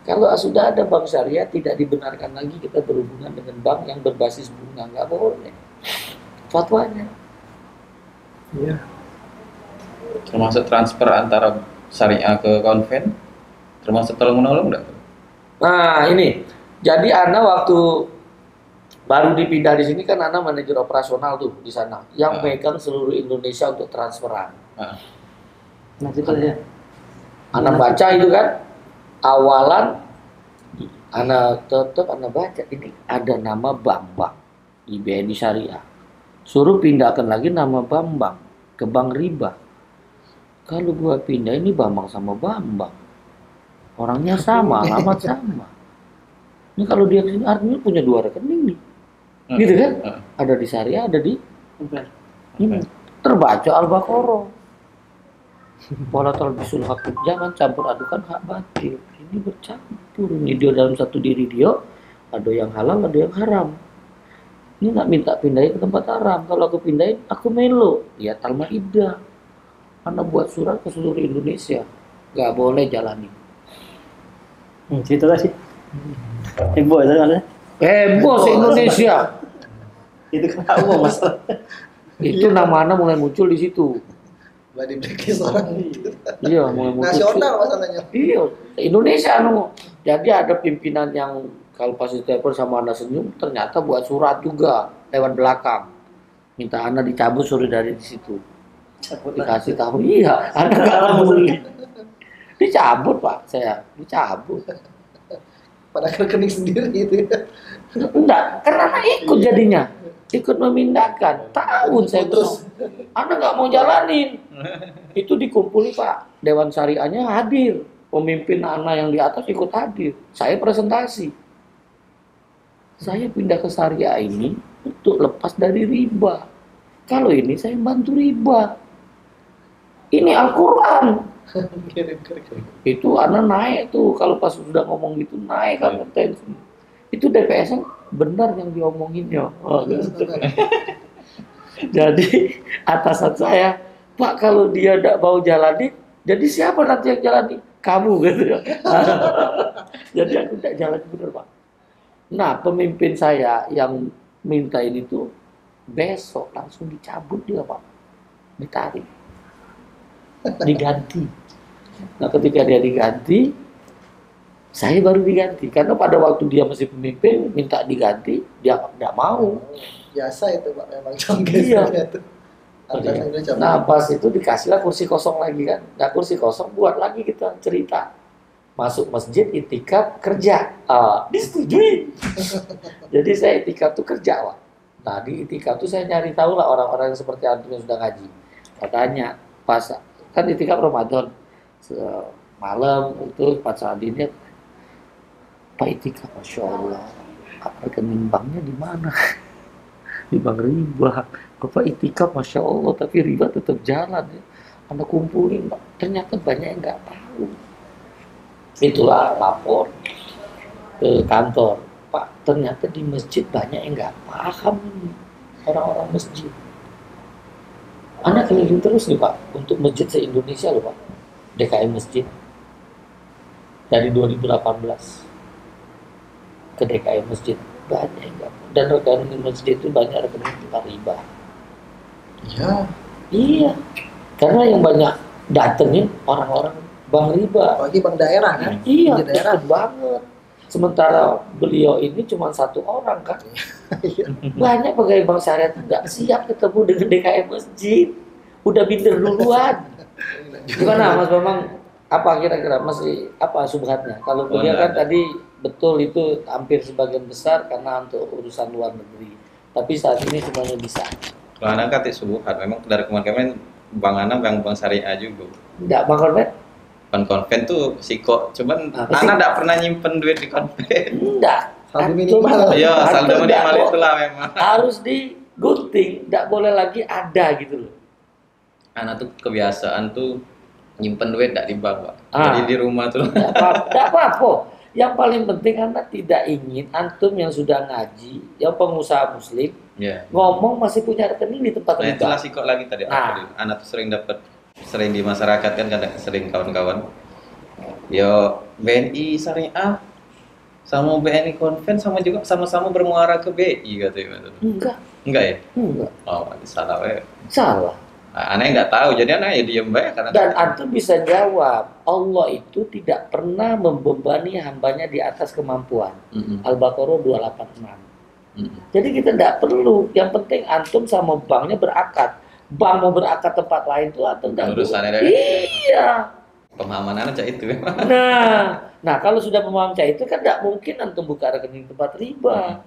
Kalau sudah ada bank syariah tidak dibenarkan lagi kita berhubungan dengan bank yang berbasis bunga, nggak boleh. Fatwanya. Iya. Termasuk transfer antara syariah ke konven, termasuk tolong menolong enggak? Nah ini, jadi Ana waktu baru dipindah di sini kan Ana manajer operasional tuh di sana, yang megang seluruh Indonesia untuk transferan. Nah itu aja. Ana baca itu kan, awalan Ana tetap Ana baca ini ada nama Bambang di BNI Syariah. Suruh pindahkan lagi nama Bambang ke bank riba. Kalau gua pindah ini Bambang sama Bambang, orangnya sama, alamat sama. Ini kalau dia kesini artinya punya dua rekening nih, gitu kan? Ada di syariah, ada di ini. Terbaca Al-Baqarah. Wala talbisul haqq, jangan campur adukan hak batil. Ini bercampur. Ini dia dalam satu diri dia, ada yang halal, ada yang haram. Ini nggak minta pindahin ke tempat haram. Kalau aku pindahin, aku melo. Lihat Al-Maidah. Anda buat surat ke seluruh Indonesia. Nggak boleh jalani. Cerita lah sih. Heboh itu kan? Heboh se-Indonesia. Itu kan apa masalah? Itu nama-nama mulai muncul di situ. Body blacklist orang itu. Iya, mulai muncul. Nasional masalahnya. Iya, Indonesia Jadi ada pimpinan yang kalau pas ditelepon sama Anda senyum, ternyata buat surat juga lewat belakang. Minta Anda dicabut suruh dari di situ. Dikasih tahu, iya, Anda nggak peduli. Dicabut Pak, saya dicabut. Pada rekening sendiri itu ya. Enggak, karena Anda ikut jadinya, ikut memindahkan. Tahun saya Putus. bilang, Anda nggak mau jalanin. Itu dikumpuli Pak, Dewan Syariahnya hadir. Pemimpin anak yang di atas ikut hadir. Saya presentasi. Saya pindah ke syariah ini untuk lepas dari riba. Kalau ini saya bantu riba. Ini Al-Quran. Itu anak naik tuh. Kalau pas sudah ngomong gitu naik kan tensi. Itu DPS benar yang diomonginnya. Oh, gitu. Jadi atasan saya, Pak kalau dia tidak mau jalani, jadi siapa nanti yang jalani? Kamu gitu ya. Jadi aku tidak jalan benar Pak. Nah pemimpin saya yang minta ini tuh besok langsung dicabut dia Pak, ditarik, diganti. Nah ketika dia diganti, saya baru diganti karena pada waktu dia masih pemimpin minta diganti dia tidak mau. Biasa itu Pak, memang canggih Iya. itu. Nah pas itu dikasihlah kursi kosong lagi kan. Nah kursi kosong buat lagi kita cerita. Masuk masjid itikaf kerja. Disetujui. Jadi saya itikaf tuh kerja Pak. Nah di itikaf tuh saya nyari tahu lah orang-orang yang seperti antum yang sudah ngaji. Katanya pas kan itikaf Ramadan malam itu pas saat ini Pak itikaf Masya Allah rekening banknya di mana? Di bank riba. Bapak itikaf Masya Allah tapi riba tetap jalan ya. Anda kumpulin, Pak. Ternyata banyak yang nggak tahu. Itulah lapor ke kantor. Pak, ternyata di masjid banyak yang nggak paham ini. Orang-orang masjid. Anda keliling terus nih Pak, untuk masjid se-Indonesia loh Pak. DKM Masjid. Dari 2018 ke DKM Masjid. Banyak yang nggak paham. Dan rekening masjid itu banyak rekening tempat riba. Iya. Iya. Karena yang banyak datengin orang-orang bank riba. Apalagi bank daerah kan? Iya, Di daerah. dekat banget. Sementara beliau ini cuma satu orang kan. Banyak pegawai bank syariah itu nggak siap ketemu dengan DKM Masjid. Udah minder duluan. Gimana Mas Bambang? Apa kira-kira masih apa subhatnya? Kalau beliau kan tadi betul itu hampir sebagian besar karena untuk urusan luar negeri. Tapi saat ini semuanya bisa. Kalau anak kata subuhat, memang dari kemarin Bang Ana Bang Syariah juga. Enggak Bang Kornet? Bang konven tuh siko, cuman Apa sih? Ana enggak pernah nyimpen duit di konven. Enggak. Saldo minimal. Iya, saldo Antum minimal nggak itulah memang. harus digunting, enggak boleh lagi ada gitu loh. Ana tuh kebiasaan tuh nyimpen duit enggak di bank, Pak. Ah. Jadi di rumah tuh. Enggak apa-apa. Yang paling penting Anda tidak ingin antum yang sudah ngaji, yang pengusaha muslim, Iya. ngomong masih punya rekening di tempat Nah, riba. itulah siko lagi tadi. Nah. Ana tuh sering di masyarakat kan kadang sering kawan-kawan. Yo BNI Syariah sama BNI Konven sama-sama bermuara ke BI katanya. Enggak, Enggak ya? enggak. Oh, salah we. Salah. Nah, aneh nggak tahu, jadi aneh ya diem baik karena Dan antum bisa jawab, Allah itu tidak pernah membebani hambanya di atas kemampuan. Mm-mm. Al-Baqarah 286. Mm-mm. Jadi kita tidak perlu. Yang penting antum sama banknya berakad. Bank mau berakad tempat lain tuh antum tidak Urusannya perlu. deh. Iya. Pemahaman anak cak itu. Nah kalau sudah memaham cah itu kan tidak mungkin antum buka rekening tempat riba.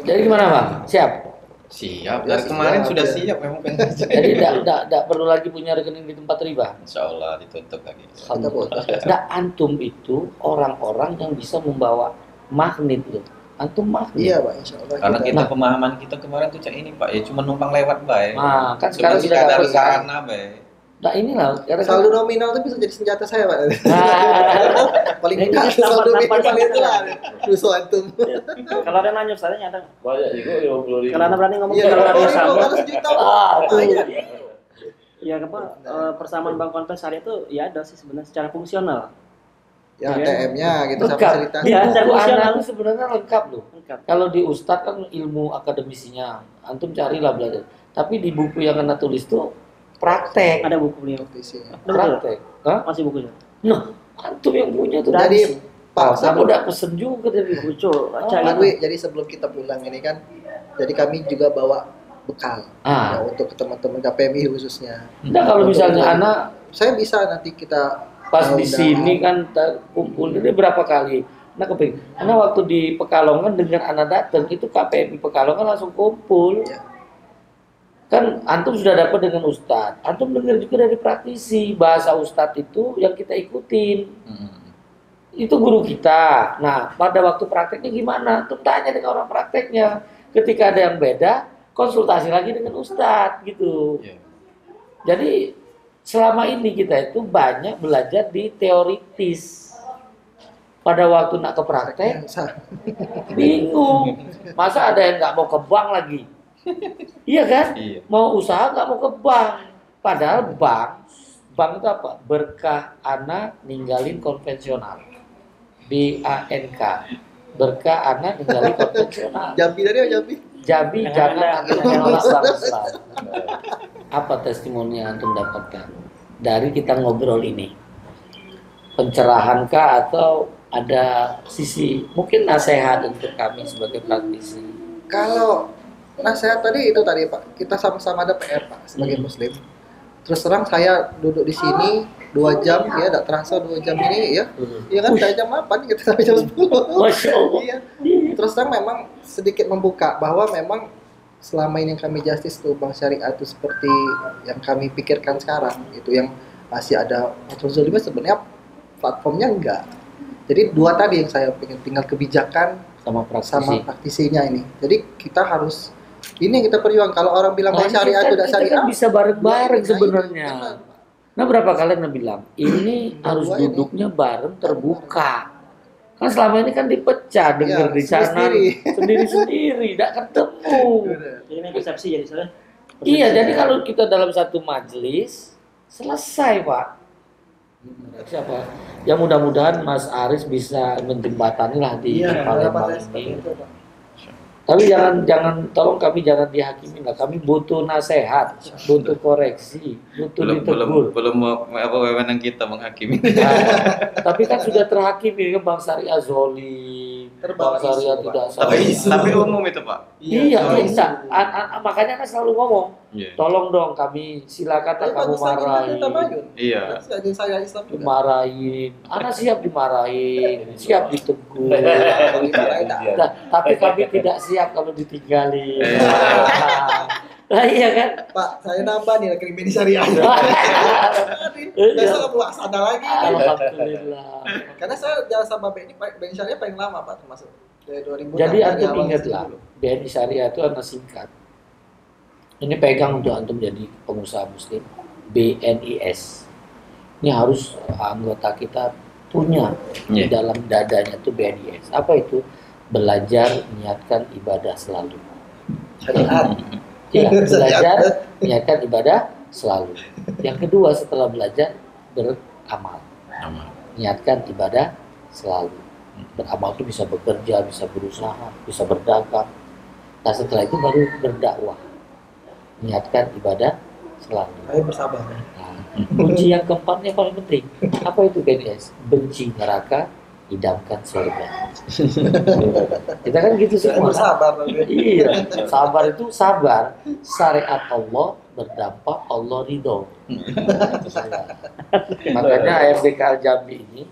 Jadi gimana Bang? Siap? Siap, Ya, dari kemarin siap, sudah ya. siap memang kan. Jadi tidak perlu lagi punya rekening di tempat riba. Insya Allah ditutup lagi. Kita putus ya. Nah antum itu orang-orang yang bisa membawa magnet loh. Antum magnet. Iya Pak, insya Allah. Karena kita Nah. pemahaman kita kemarin tuh cak ini Pak, ya cuma numpang lewat baik. Nah, kan Cuma sekarang sudah dikadar dapat kan. sarana baik. Nah inilah. Saldo nominal itu bisa jadi senjata saya Pak. Nah, Paling Ini enggak saldo nampak minimal gitu itu lah. Rusuh antum. Kalau ada nanya ustaznya ada. Banyak juga 50.000. Kalau anda berani ngomong Iya, ke kalau radio itu sama. 200 juta. tuh. Banyak. Ya apa persamaan bank konven syariah itu ya ada sih sebenarnya secara fungsional. Ya ATM-nya gitu sama Lengkap. cerita. Di Iya, buku secara anak fungsional. itu sebenarnya lengkap loh. Lengkap. Kalau di Ustadz kan ilmu akademisinya, antum carilah belajar. Tapi di buku yang anda tulis tuh praktek, Ada buku beliau. Isinya. Ada betul? praktek. Hah? Masih bukunya. Nah, antum yang punya tuh Jadi Pak, aku udah pesen juga dari buku. Lucu, baca Pak gitu. Dwi, jadi sebelum kita pulang ini kan, jadi kami juga bawa bekal Ah, ya, untuk teman-teman KPMI khususnya. nah kalau misalnya anak Saya bisa nanti kita pas di undang. sini kan kumpul ini berapa kali? Nah keping, karena waktu di Pekalongan dengan anak datang itu KPMI Pekalongan langsung kumpul. Ya. Kan antum sudah dapat dengan Ustadz, antum dengar juga dari praktisi bahasa Ustadz itu yang kita ikutin. Mm-mm. Itu guru kita. Nah, pada waktu prakteknya gimana? Antum tanya dengan orang prakteknya. Ketika ada yang beda, konsultasi lagi dengan Ustadz gitu. Iya. Jadi selama ini kita itu banyak belajar di teoritis. Pada waktu nak ke praktek, bingung. Masa ada yang nggak mau ke bank lagi? Iya kan? Iya. Mau usaha nggak mau ke bank. Padahal bank itu apa? Berkah anak ninggalin konvensional. BANK. Berkah anak ninggalin konvensional. Jambi dari Jambi. Jabi Jangan jangan ada- akhirnya menolak Islam. Apa testimoni yang antum dapatkan dari kita ngobrol ini? Pencerahankah atau ada sisi mungkin nasihat untuk kami sebagai praktisi? Kalau nasihat tadi itu tadi Pak, kita sama-sama ada PR Pak sebagai Muslim. Terus terang saya duduk di sini 2 jam ya, tidak terasa 2 jam ini ya. Iya kan kayak jam 8 kita sampai jam 10. Masya Allah. Iya. Terus terang memang sedikit membuka bahwa memang selama ini yang kami justice tuh Bank Syariah itu seperti yang kami pikirkan sekarang itu yang masih ada zolime sebenarnya platformnya enggak. Jadi 2 tadi yang saya pengen tinggal kebijakan Sama praktisi. sama praktisinya ini. Jadi kita harus ini yang kita perjuangkan. Kalau orang bilang Bank Syariah itu tidak kita syariah, kan bisa bareng-bareng nah, sebenarnya. benar. Nah berapa kali Anda bilang ini harus Dua ini. duduknya bareng terbuka. Kan selama ini kan dipecah, dengar Ya, di sana sendiri-sendiri. sendiri-sendiri, tidak ketemu. Jadi ini persepsi jadi soalnya. Iya, jadi kalau kita dalam satu majelis selesai Pak. Siapa? Ya mudah-mudahan Mas Aris bisa menjembatani lah di Iya, Palembang harapan saya seperti ini. itu, Pak. Tapi jangan tolong kami jangan dihakimi lah. Kami butuh nasihat, butuh koreksi, butuh ditegur. belum apa wewenang kita menghakimi. Nah, tapi kan sudah terhakimi kan Bang Syariah zolim, Terbawa Bang Syariah isu, Pak. tidak tapi salah. tapi umum itu Pak. Iya, terbawa bisa. isu. Makanya kan selalu ngomong, Iya. tolong dong kami silakan Tapi kamu bagus lagi marahin, kita Tabayun. Iya. Jadi saya Islam juga. dimarahin. Anak siap dimarahin, siap ditegur. Iya. Nah, tapi kami tidak siap kalau ditinggalin. Nah, iya kan? Pak, saya nambah nih rekening BNI Syariah. Iya. Besok nggak perlu sana lagi. Alhamdulillah. Karena saya jalan sama BNI Syariah paling lama Pak, termasuk dari 2000. Jadi dari antum awal ingatlah, dulu. BNI Syariah itu anda singkat. Ini pegang untuk antum jadi pengusaha muslim. BNIS. Ini harus anggota kita punya di Iya. dalam dadanya itu BNIS. Apa itu? Belajar niatkan ibadah selalu. Syariat. Iya, belajar niatkan ibadah selalu. Yang kedua setelah belajar beramal. Niatkan ibadah selalu. Beramal itu bisa bekerja, bisa berusaha, bisa berdagang. Nah setelah itu baru berdakwah. Niatkan ibadah selalu. Saya bersabar. Nah, kunci yang keempatnya paling penting. Apa itu BNS? Benci neraka, idamkan surga. Kita kan gitu Saya semua. bersabar. Iya, sabar itu sabar. Syariat Allah berdampak Allah ridho. Makanya AMDK Al Jambi ini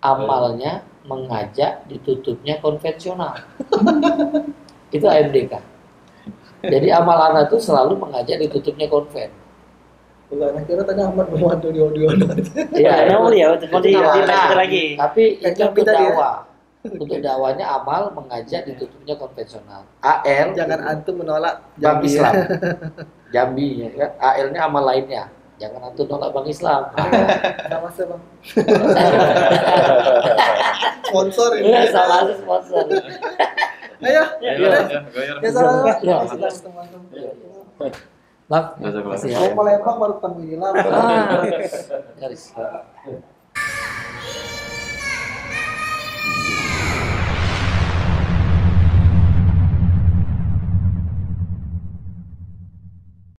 amalnya mengajak ditutupnya konvensional. Itu AMDK. Jadi amal anak itu selalu mengajak ditutupnya konven. Bukan, kira tadi Ahmad membantu di audio. Iya, mau ya, mau di Nah, lanjut lagi. Tapi itu Jambi untuk tadi ya? dakwah. Untuk dakwahnya amal mengajak ditutupnya konvensional. AL Jangan antum menolak Bang Jambi Islam. ya. Jambi ya kan. AL-nya amal lainnya. Jangan antum nolak Bang Islam. Sama saya Bang. Sponsor ini. Iya, sama aja sponsor. Ayo. Ya, udah. goyor. Ya sama. Ya. Bang, Jazakallah. makasih ya. Saya Palembang baru ketemu ini lama. Ah, garis.